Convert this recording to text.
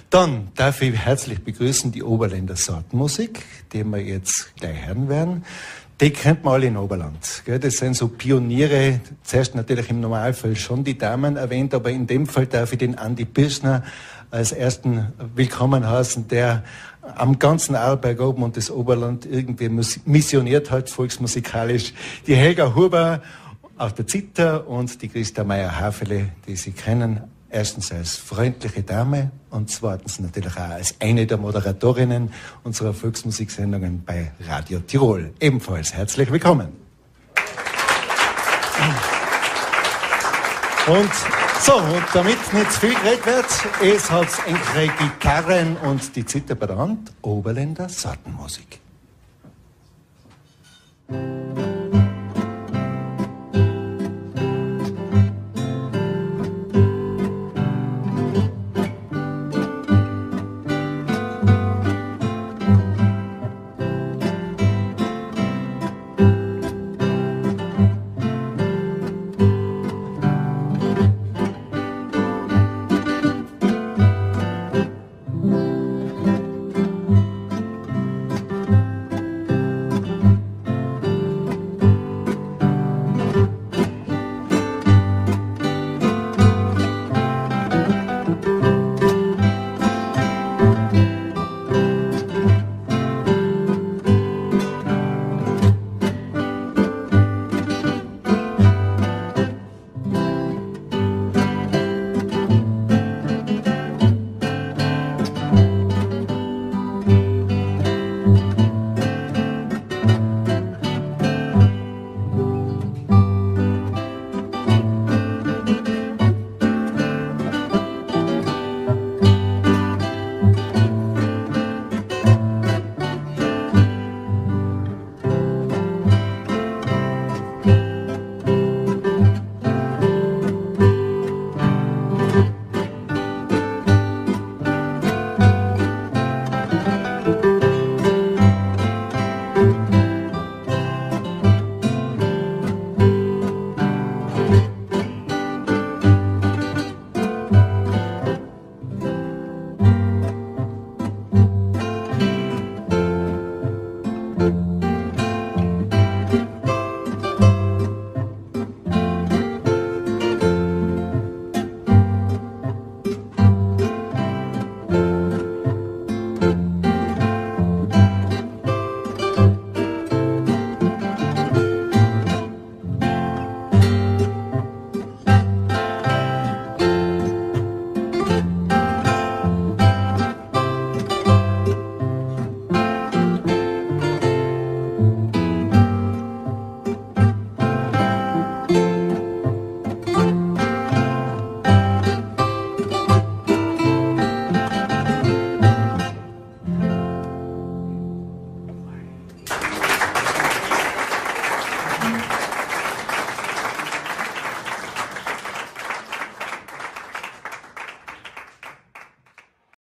Dann darf ich herzlich begrüßen die Oberländer Sortenmusik, die wir jetzt gleich hören werden. Die kennt man alle in Oberland. Gell? Das sind so Pioniere, zuerst natürlich im Normalfall schon die Damen erwähnt, aber in dem Fall darf ich den Andi Birschner als ersten willkommen heißen, der am ganzen Arlberg oben und das Oberland irgendwie missioniert hat, volksmusikalisch. Die Helga Huber auf der Zither und die Christa Meyer-Hafele, die Sie kennen. Erstens als freundliche Dame und zweitens natürlich auch als eine der Moderatorinnen unserer Volksmusiksendungen bei Radio Tirol. Ebenfalls herzlich willkommen. Und damit nicht zu viel geredet wird, es hat enkere Gitarren und die Zither bei der Hand, Oberländer Sortenmusik.